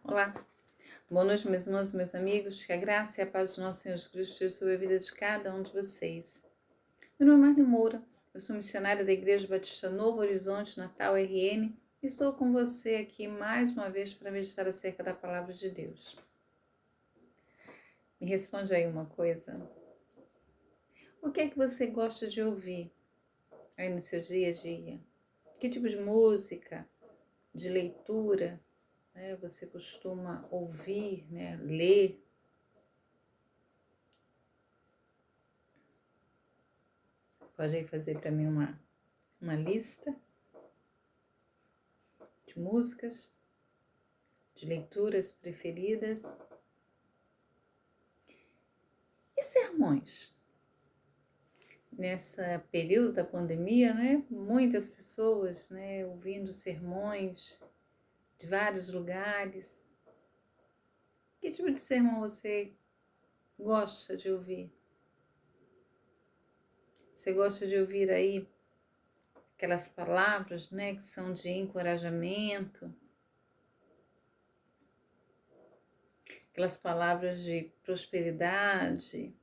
Olá, boa noite, meus irmãos e meus amigos. Que a graça e a paz do nosso Senhor Jesus Cristo esteja sobre a vida de cada um de vocês. Meu nome é Marli Moura, eu sou missionária da Igreja Batista Novo Horizonte, Natal, RN, e estou com você aqui mais uma vez para meditar acerca da Palavra de Deus. Me responde aí uma coisa. O que é que você gosta de ouvir aí no seu dia a dia? Que tipo de música, de leitura, você costuma ouvir, ler? Pode aí fazer para mim uma lista de músicas, de leituras preferidas e sermões. Nessa período da pandemia, muitas pessoas, ouvindo sermões de vários lugares. Que tipo de sermão você gosta de ouvir? Você gosta de ouvir aí aquelas palavras, que são de encorajamento, aquelas palavras de prosperidade?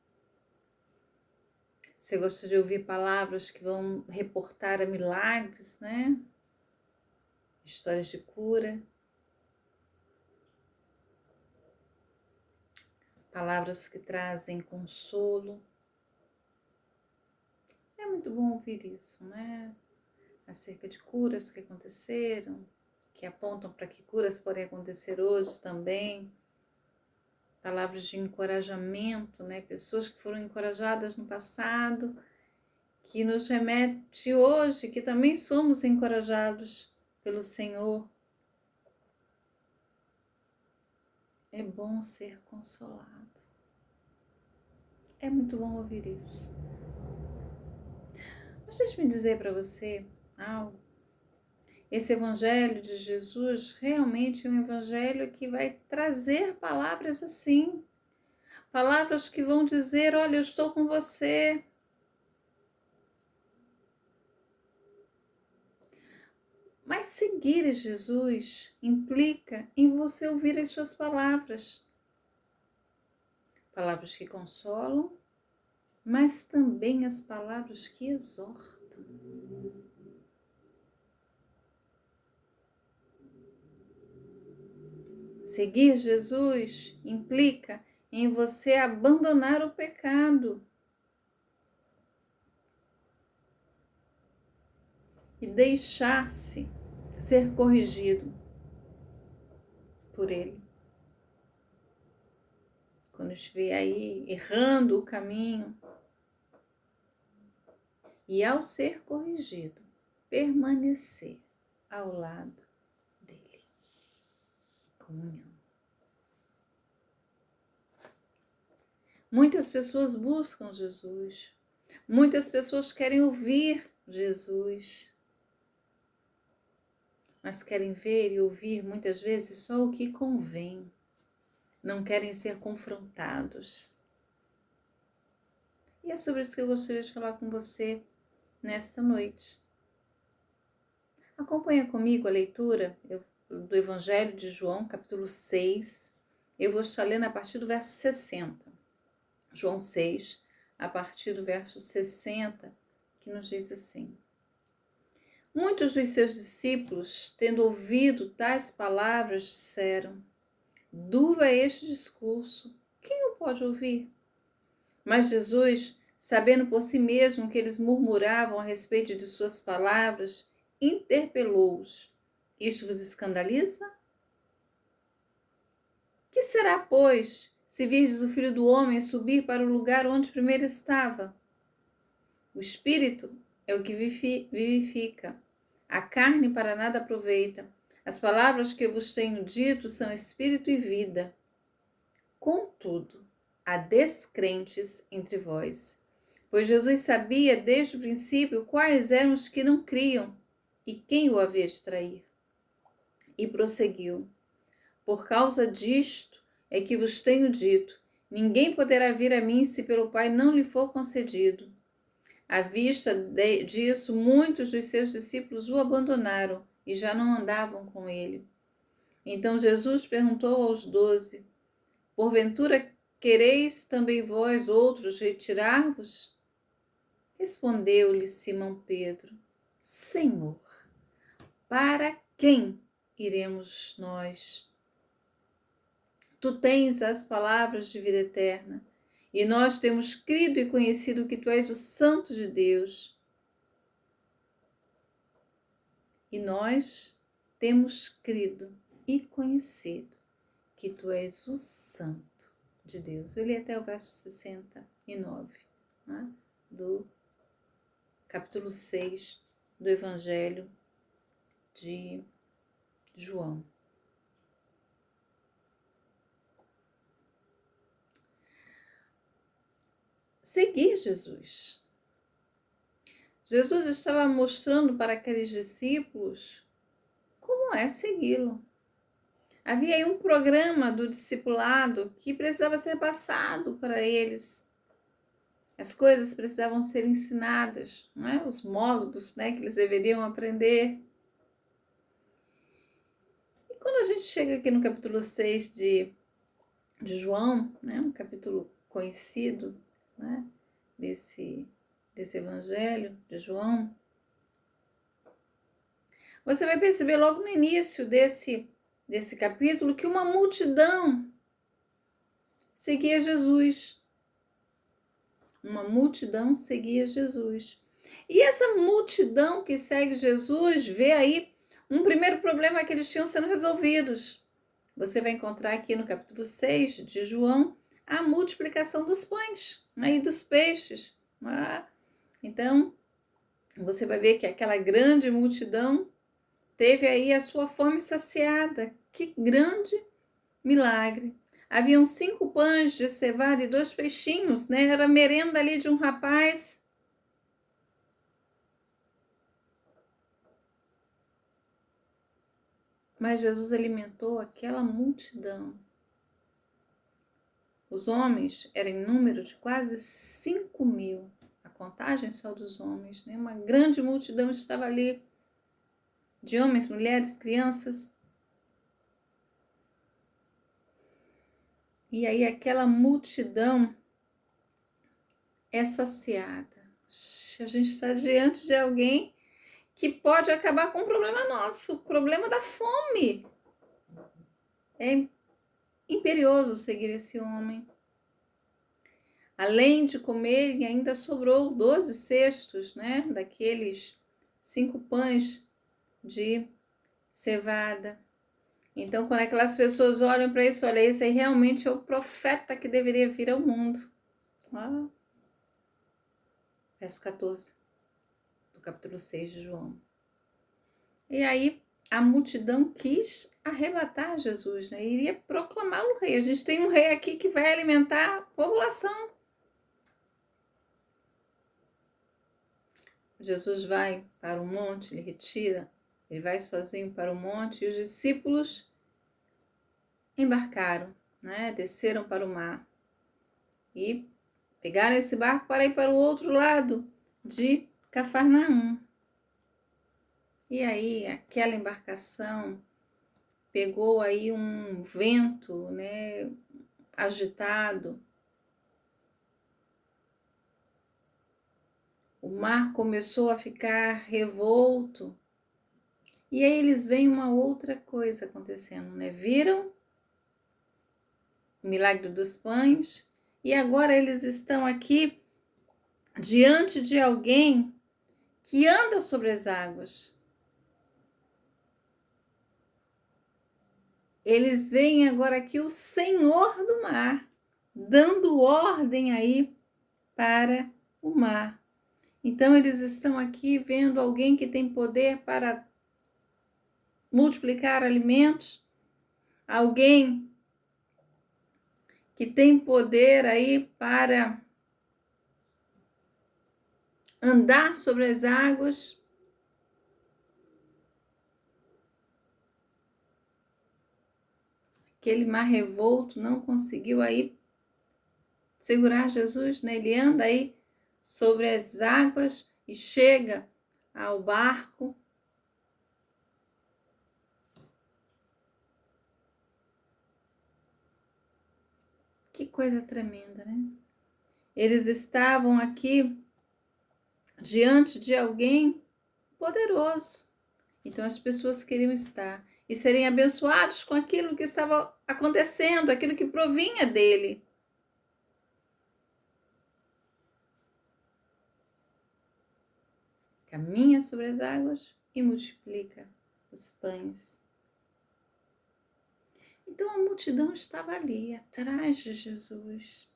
Você gosta de ouvir palavras que vão reportar a milagres, Histórias de cura. Palavras que trazem consolo. É muito bom ouvir isso, Acerca de curas que aconteceram, que apontam para que curas podem acontecer hoje também. Palavras de encorajamento, Pessoas que foram encorajadas no passado, que nos remete hoje, que também somos encorajados pelo Senhor. É bom ser consolado. É muito bom ouvir isso. Mas deixe-me dizer para você algo. Esse evangelho de Jesus realmente é um evangelho que vai trazer palavras assim. Palavras que vão dizer, olha, eu estou com você. Mas seguir Jesus implica em você ouvir as suas palavras. Palavras que consolam, mas também as palavras que exortam. Seguir Jesus implica em você abandonar o pecado e deixar-se ser corrigido por Ele. Quando estiver aí errando o caminho, e ao ser corrigido, permanecer ao lado dele. Comunhão. Muitas pessoas buscam Jesus, muitas pessoas querem ouvir Jesus, mas querem ver e ouvir muitas vezes só o que convém, não querem ser confrontados. E é sobre isso que eu gostaria de falar com você nesta noite. Acompanha comigo a leitura do Evangelho de João, capítulo 6. Eu vou estar lendo a partir do verso 60. João 6, a partir do verso 60, que nos diz assim: Muitos dos seus discípulos, tendo ouvido tais palavras, disseram: Duro é este discurso, quem o pode ouvir? Mas Jesus, sabendo por si mesmo que eles murmuravam a respeito de suas palavras, interpelou-os: Isto vos escandaliza? Que será, pois, se virdes o Filho do Homem subir para o lugar onde primeiro estava? O Espírito é o que vivifica, a carne para nada aproveita. As palavras que eu vos tenho dito são Espírito e vida. Contudo, há descrentes entre vós, pois Jesus sabia desde o princípio quais eram os que não criam e quem o havia de trair. E prosseguiu: Por causa disto é que vos tenho dito, ninguém poderá vir a mim se pelo Pai não lhe for concedido. À vista disso, muitos dos seus discípulos o abandonaram e já não andavam com ele. Então Jesus perguntou aos 12: porventura quereis também vós outros retirar-vos? Respondeu-lhe Simão Pedro: Senhor, para quem iremos nós? Tu tens as palavras de vida eterna, e nós temos crido e conhecido que tu és o Santo de Deus. E nós temos crido e conhecido que tu és o Santo de Deus. Eu li até o verso 69, né, do capítulo 6 do Evangelho de João. Seguir Jesus. Jesus estava mostrando para aqueles discípulos como é segui-lo. Havia aí um programa do discipulado que precisava ser passado para eles. As coisas precisavam ser ensinadas, não é? Os módulos, né, que eles deveriam aprender. E quando a gente chega aqui no capítulo 6 de João, né, um capítulo conhecido, né, desse evangelho de João, você vai perceber logo no início desse capítulo que uma multidão seguia Jesus. Uma multidão seguia Jesus. E essa multidão que segue Jesus vê aí um primeiro problema que eles tinham sendo resolvidos. Você vai encontrar aqui no capítulo 6 de João a multiplicação dos pães, né, e dos peixes. Então, você vai ver que aquela grande multidão teve aí a sua fome saciada. Que grande milagre! Haviam 5 pães de cevada e 2 peixinhos, né? Era a merenda ali de um rapaz. Mas Jesus alimentou aquela multidão. Os homens eram em número de quase 5.000. A contagem só dos homens, né? Uma grande multidão estava ali, de homens, mulheres, crianças. E aí aquela multidão é saciada. A gente está diante de alguém que pode acabar com um problema nosso, o problema da fome. É imperioso seguir esse homem. Além de comerem, ainda sobrou 12 cestos, né, daqueles 5 pães de cevada. Então, quando aquelas pessoas olham para isso, olha, esse aí realmente é o profeta que deveria vir ao mundo. Verso 14 do capítulo 6 de João. E aí a multidão quis arrebatar Jesus, né? Iria proclamá-lo rei. A gente tem um rei aqui que vai alimentar a população. Jesus vai para o monte, ele retira, ele vai sozinho para o monte e os discípulos embarcaram, né? Desceram para o mar e pegaram esse barco para ir para o outro lado de Cafarnaum. E aí aquela embarcação pegou aí um vento, né, agitado. O mar começou a ficar revolto. E aí eles veem uma outra coisa acontecendo, né? Viram o milagre dos pães e agora eles estão aqui diante de alguém que anda sobre as águas. Eles veem agora aqui o Senhor do mar, dando ordem aí para o mar. Então eles estão aqui vendo alguém que tem poder para multiplicar alimentos, alguém que tem poder aí para andar sobre as águas. Aquele mar revolto não conseguiu aí segurar Jesus, né? Ele anda aí sobre as águas e chega ao barco. coisa tremenda, né? Eles estavam aqui diante de alguém poderoso. Então as pessoas queriam estar e serem abençoados com aquilo que estava acontecendo, aquilo que provinha dele. Caminha sobre as águas e multiplica os pães. Então a multidão estava ali, atrás de Jesus.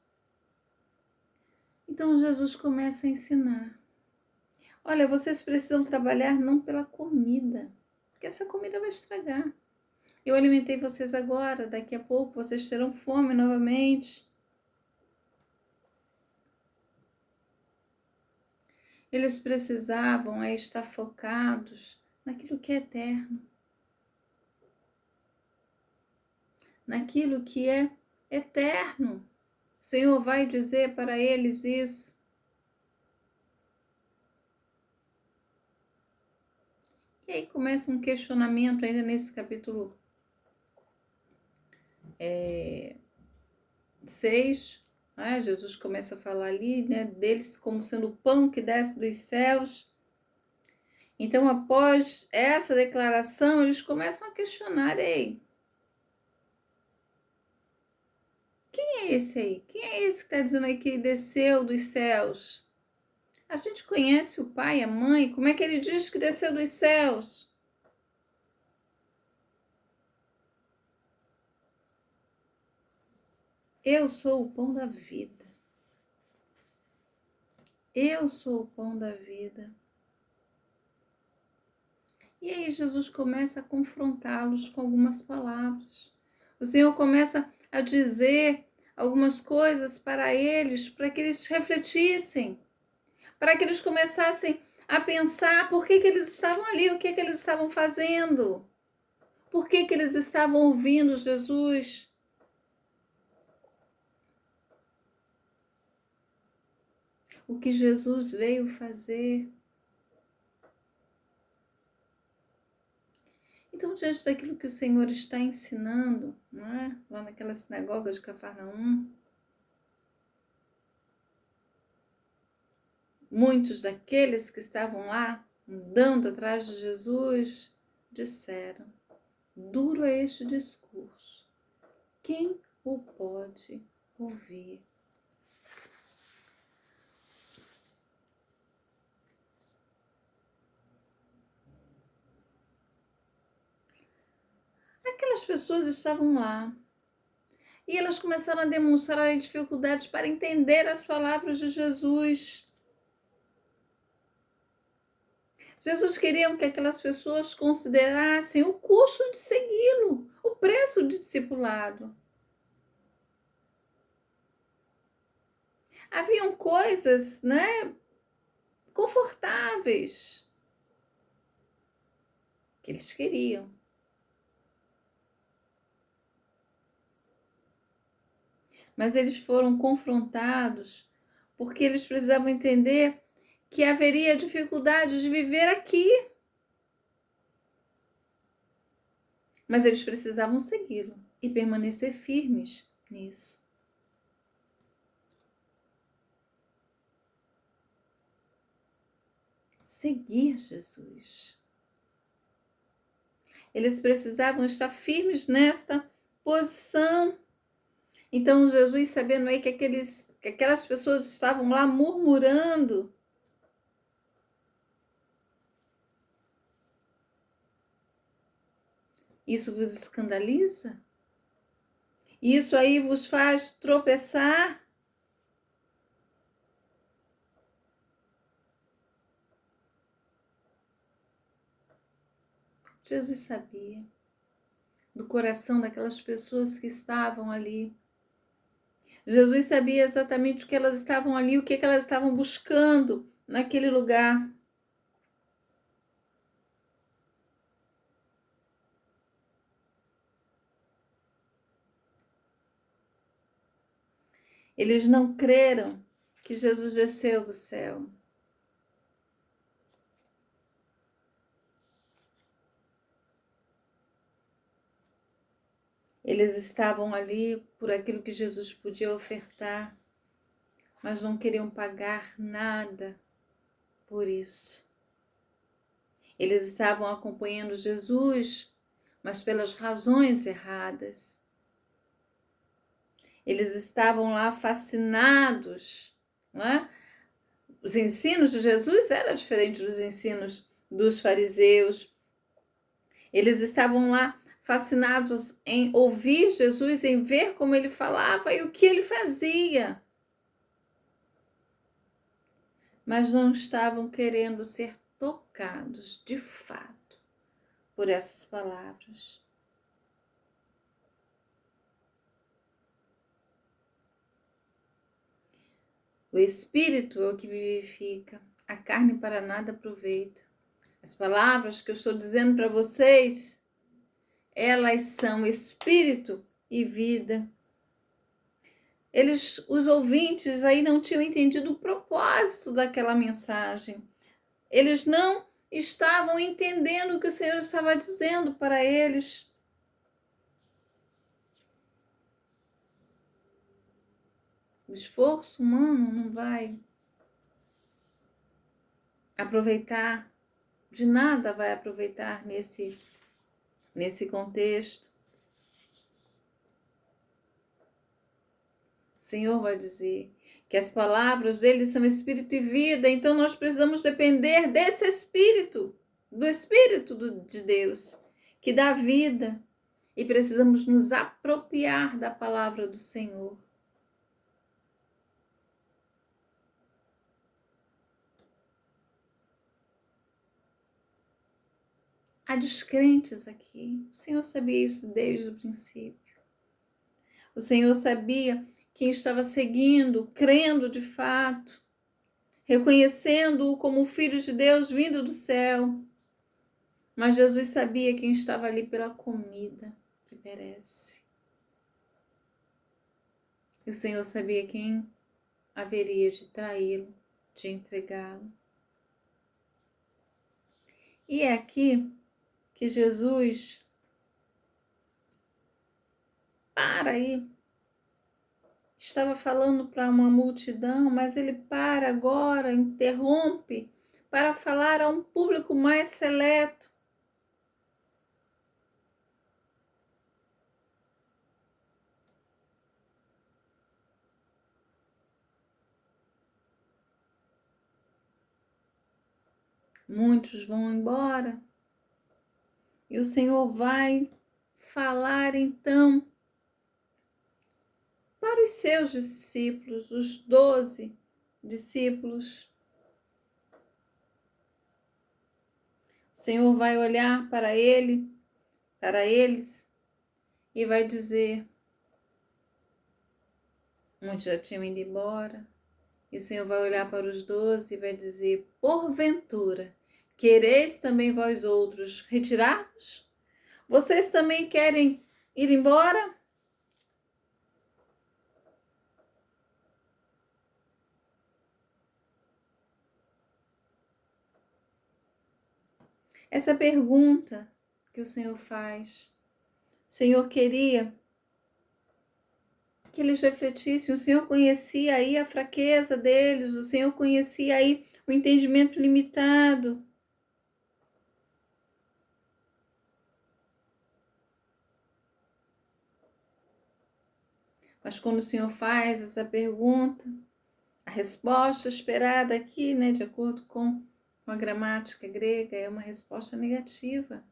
Então Jesus começa a ensinar. Olha, vocês precisam trabalhar não pela comida, porque essa comida vai estragar. Eu alimentei vocês agora, daqui a pouco vocês terão fome novamente. Eles precisavam estar focados naquilo que é eterno, naquilo que é eterno. O Senhor vai dizer para eles isso. E aí começa um questionamento ainda nesse capítulo 6. Jesus começa a falar ali, né, deles como sendo o pão que desce dos céus. Então, após essa declaração, eles começam a questionar: ei, quem é esse aí? Quem é esse que está dizendo aí que desceu dos céus? A gente conhece o pai, a mãe, como é que ele diz que desceu dos céus? Eu sou o pão da vida. Eu sou o pão da vida. E aí Jesus começa a confrontá-los com algumas palavras. O Senhor começa a dizer algumas coisas para eles, para que eles refletissem, para que eles começassem a pensar por que eles estavam ali, o que eles estavam fazendo, por que eles estavam ouvindo Jesus. O que Jesus veio fazer. Então, diante daquilo que o Senhor está ensinando, não é? Lá naquela sinagoga de Cafarnaum, muitos daqueles que estavam lá, andando atrás de Jesus, disseram: duro é este discurso, quem o pode ouvir? Aquelas pessoas estavam lá e elas começaram a demonstrar dificuldades para entender as palavras de Jesus. Jesus queria que aquelas pessoas considerassem o custo de segui-lo, o preço de discipulado. Haviam coisas, né, confortáveis que eles queriam. Mas eles foram confrontados porque eles precisavam entender que haveria dificuldade de viver aqui. Mas eles precisavam segui-lo e permanecer firmes nisso. Seguir Jesus. Eles precisavam estar firmes nesta posição. Então Jesus, sabendo aí que aquelas pessoas estavam lá murmurando, isso vos escandaliza? Isso aí vos faz tropeçar? Jesus sabia do coração daquelas pessoas que estavam ali. Jesus sabia exatamente o que elas estavam ali, o que elas estavam buscando naquele lugar. Eles não creram que Jesus desceu do céu. Eles estavam ali por aquilo que Jesus podia ofertar, mas não queriam pagar nada por isso. Eles estavam acompanhando Jesus, mas pelas razões erradas. Eles estavam lá fascinados, não é? Os ensinos de Jesus eram diferentes dos ensinos dos fariseus. Eles estavam lá fascinados em ouvir Jesus, em ver como ele falava e o que ele fazia. Mas não estavam querendo ser tocados, de fato, por essas palavras. O Espírito é o que vivifica, a carne para nada aproveita. As palavras que eu estou dizendo para vocês, elas são Espírito e vida. Os ouvintes aí não tinham entendido o propósito daquela mensagem. Eles não estavam entendendo o que o Senhor estava dizendo para eles. O esforço humano não vai aproveitar, de nada vai aproveitar nesse contexto. O Senhor vai dizer que as palavras dele são espírito e vida, então nós precisamos depender desse espírito, do Espírito de Deus, que dá vida, e precisamos nos apropriar da palavra do Senhor. Há descrentes aqui. O Senhor sabia isso desde o princípio. O Senhor sabia quem estava seguindo, crendo de fato, reconhecendo-o como o Filho de Deus vindo do céu. Mas Jesus sabia quem estava ali pela comida que perece. E o Senhor sabia quem haveria de traí-lo, de entregá-lo. E é aqui que Jesus para aí. Estava falando para uma multidão, mas ele para agora, interrompe, para falar a um público mais seleto. Muitos vão embora e o Senhor vai falar então para os seus discípulos, os 12 discípulos. O Senhor vai olhar para eles e vai dizer: muitos já tinham ido embora. E o Senhor vai olhar para os 12 e vai dizer: porventura, quereis também vós outros retirar-vos? Vocês também querem ir embora? Essa pergunta que o Senhor faz, o Senhor queria que eles refletissem. O Senhor conhecia aí a fraqueza deles, o Senhor conhecia aí o entendimento limitado. Mas quando o Senhor faz essa pergunta, a resposta esperada aqui, de acordo com a gramática grega, é uma resposta negativa.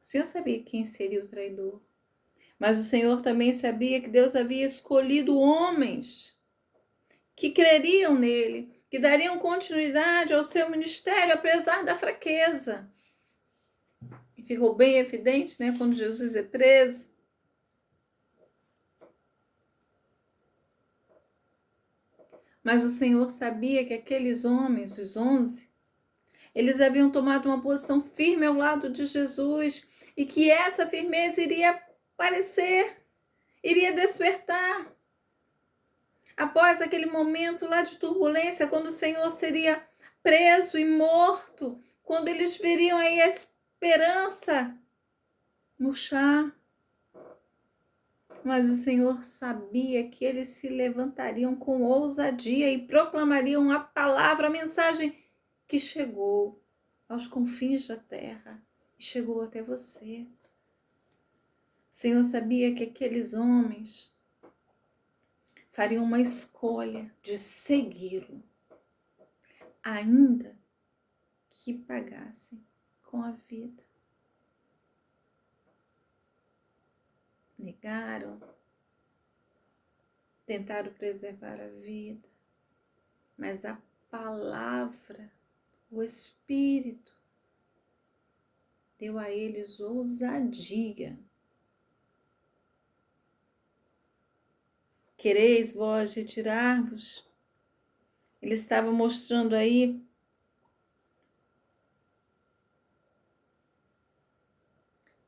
O Senhor sabia quem seria o traidor, mas o Senhor também sabia que Deus havia escolhido homens que creriam nele, que dariam continuidade ao seu ministério, apesar da fraqueza. E ficou bem evidente, quando Jesus é preso. Mas o Senhor sabia que aqueles homens, os 11, eles haviam tomado uma posição firme ao lado de Jesus e que essa firmeza iria aparecer, iria despertar. Após aquele momento lá de turbulência, quando o Senhor seria preso e morto, quando eles veriam aí a esperança murchar. Mas o Senhor sabia que eles se levantariam com ousadia e proclamariam a palavra, a mensagem que chegou aos confins da terra e chegou até você. O Senhor sabia que aqueles homens fariam uma escolha de segui-lo, ainda que pagassem com a vida. Negaram, tentaram preservar a vida, mas a palavra, o Espírito, deu a eles ousadia. Quereis vós retirar-vos? Ele estava mostrando aí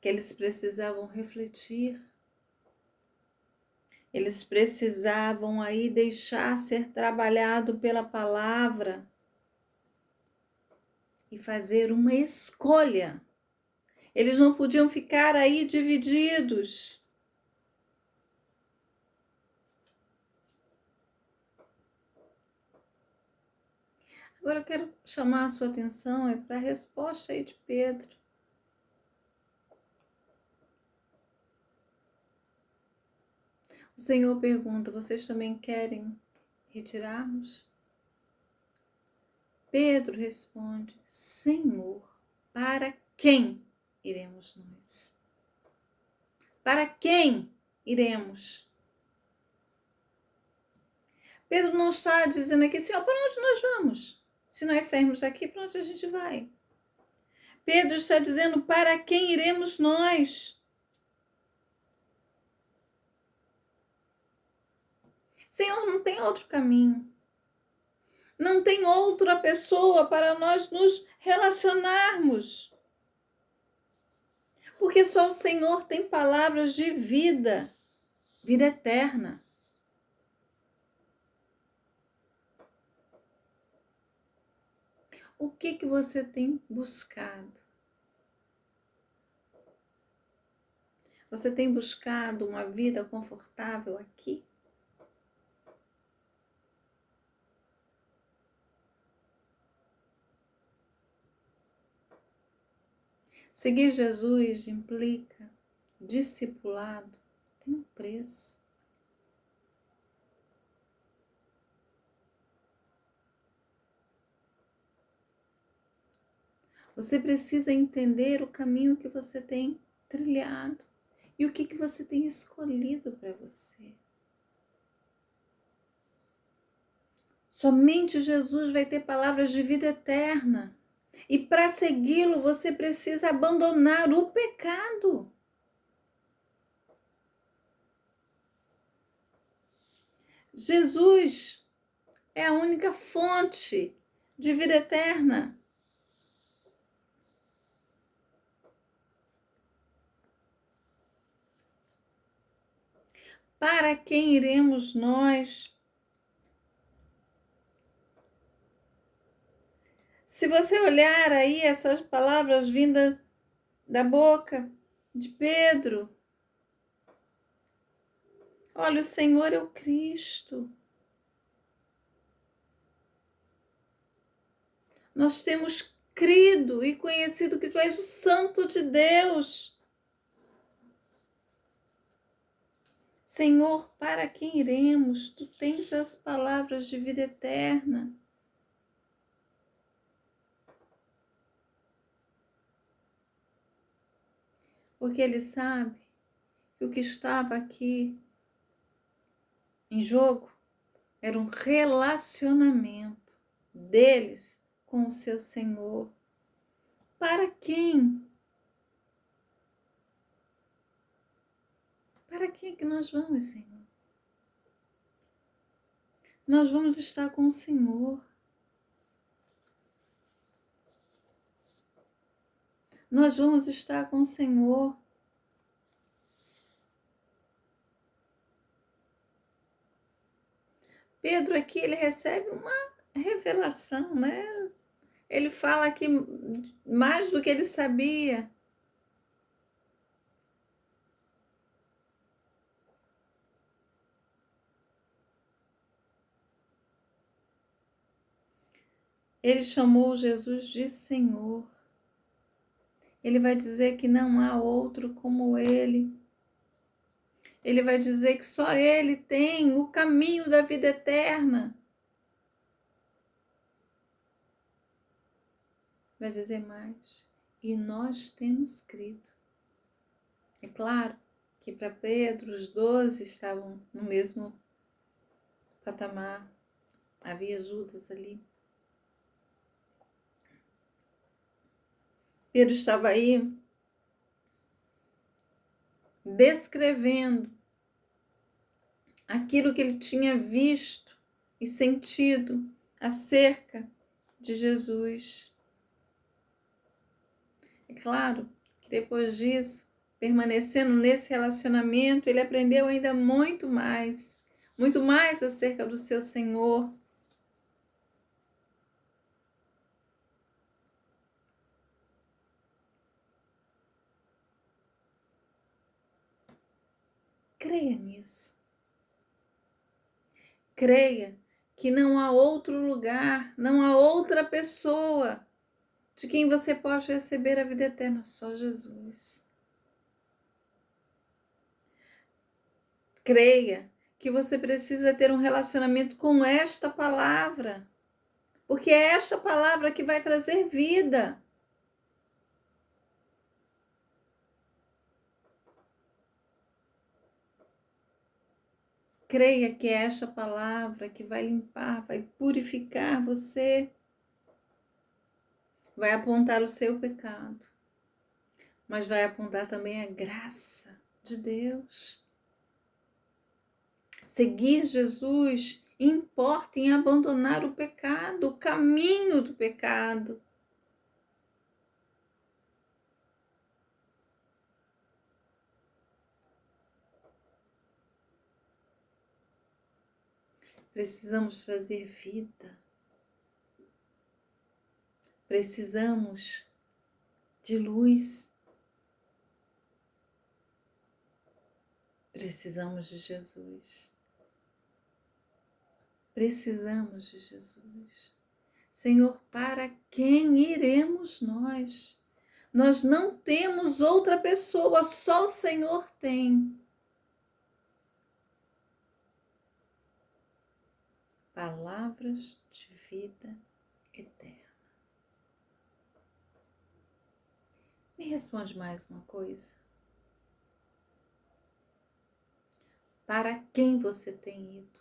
que eles precisavam refletir. Eles precisavam aí deixar ser trabalhado pela palavra e fazer uma escolha. Eles não podiam ficar aí divididos. Agora eu quero chamar a sua atenção para a resposta aí de Pedro. O Senhor pergunta: vocês também querem retirar-nos? Pedro responde: Senhor, para quem iremos nós? Para quem iremos? Pedro não está dizendo aqui, Senhor, para onde nós vamos? Se nós sairmos daqui, para onde a gente vai? Pedro está dizendo, para quem iremos nós? Senhor, não tem outro caminho. Não tem outra pessoa para nós nos relacionarmos. Porque só o Senhor tem palavras de vida, vida eterna. O que você tem buscado? Você tem buscado uma vida confortável aqui? Seguir Jesus implica discipulado, tem um preço. Você precisa entender o caminho que você tem trilhado e o que você tem escolhido para você. Somente Jesus vai ter palavras de vida eterna. E para segui-lo, você precisa abandonar o pecado. Jesus é a única fonte de vida eterna. Para quem iremos nós? Se você olhar aí essas palavras vindas da boca de Pedro, olha, o Senhor é o Cristo. Nós temos crido e conhecido que Tu és o Santo de Deus. Senhor, para quem iremos? Tu tens as palavras de vida eterna. Porque Ele sabe que o que estava aqui em jogo era um relacionamento deles com o seu Senhor. Para quem? Para quem que nós vamos, Senhor? Nós vamos estar com o Senhor. Nós vamos estar com o Senhor. Pedro aqui, ele recebe uma revelação, né? Ele fala aqui mais do que ele sabia. Ele chamou Jesus de Senhor. Ele vai dizer que não há outro como Ele. Ele vai dizer que só Ele tem o caminho da vida eterna. Vai dizer mais. E nós temos crido. É claro que para Pedro os 12 estavam no mesmo patamar. Havia Judas ali. Pedro estava aí descrevendo aquilo que ele tinha visto e sentido acerca de Jesus. É claro que depois disso, permanecendo nesse relacionamento, ele aprendeu ainda muito mais acerca do seu Senhor. Creia nisso. Creia que não há outro lugar, não há outra pessoa de quem você pode receber a vida eterna, só Jesus. Creia que você precisa ter um relacionamento com esta palavra, porque é esta palavra que vai trazer vida. Creia que é esta palavra que vai limpar, vai purificar você, vai apontar o seu pecado, mas vai apontar também a graça de Deus. Seguir Jesus importa em abandonar o pecado, o caminho do pecado. Precisamos trazer vida. Precisamos de luz. Precisamos de Jesus. Precisamos de Jesus. Senhor, para quem iremos nós? Nós não temos outra pessoa, só o Senhor tem. Palavras de vida eterna. Me responde mais uma coisa. Para quem você tem ido?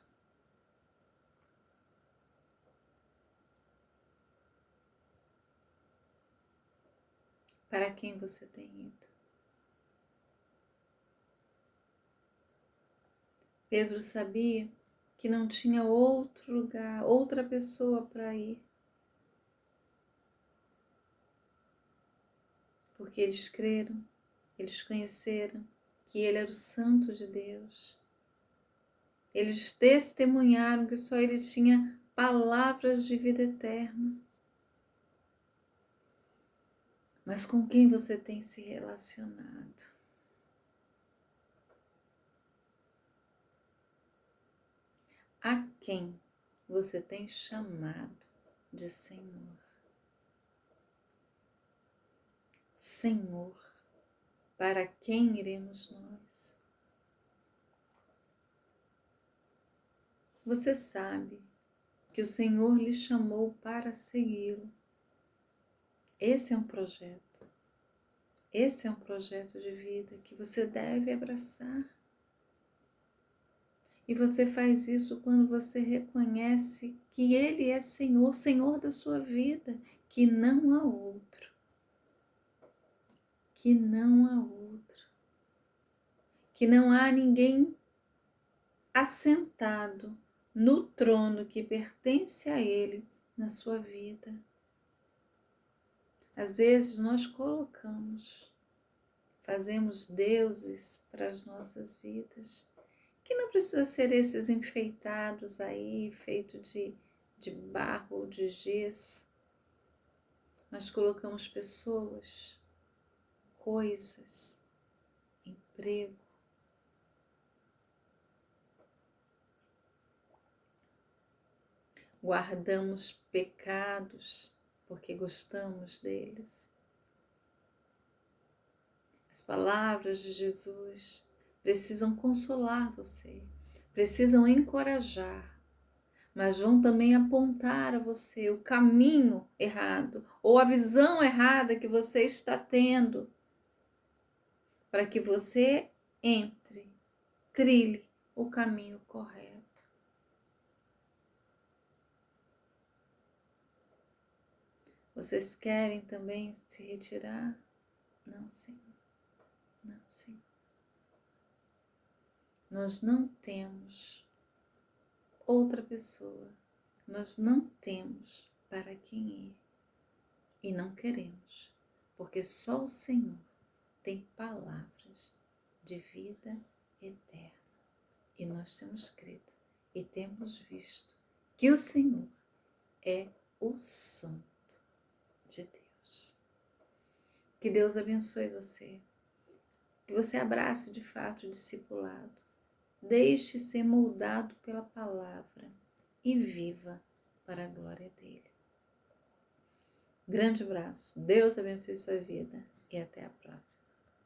Para quem você tem ido? Pedro sabia que não tinha outro lugar, outra pessoa para ir. Porque eles creram, eles conheceram que ele era o Santo de Deus. Eles testemunharam que só ele tinha palavras de vida eterna. Mas com quem você tem se relacionado? A quem você tem chamado de Senhor? Senhor, para quem iremos nós? Você sabe que o Senhor lhe chamou para segui-lo. Esse é um projeto. Esse é um projeto de vida que você deve abraçar. E você faz isso quando você reconhece que Ele é Senhor, Senhor da sua vida, que não há outro. Que não há outro. Que não há ninguém assentado no trono que pertence a Ele na sua vida. Às vezes nós fazemos deuses para as nossas vidas, que não precisa ser esses enfeitados aí, feito de barro ou de gesso, mas colocamos pessoas, coisas, emprego. guardamos pecados porque gostamos deles. As palavras de Jesus precisam consolar você, precisam encorajar, mas vão também apontar a você o caminho errado ou a visão errada que você está tendo, para que você trilhe o caminho correto. Vocês querem também se retirar? Não, Senhor. Não, Senhor. Nós não temos outra pessoa. Nós não temos para quem ir. E não queremos, porque só o Senhor tem palavras de vida eterna. E nós temos crido e temos visto que o Senhor é o Santo de Deus. Que Deus abençoe você. Que você abrace de fato o discipulado. Deixe ser moldado pela palavra e viva para a glória dele. Grande abraço. Deus abençoe sua vida e até a próxima.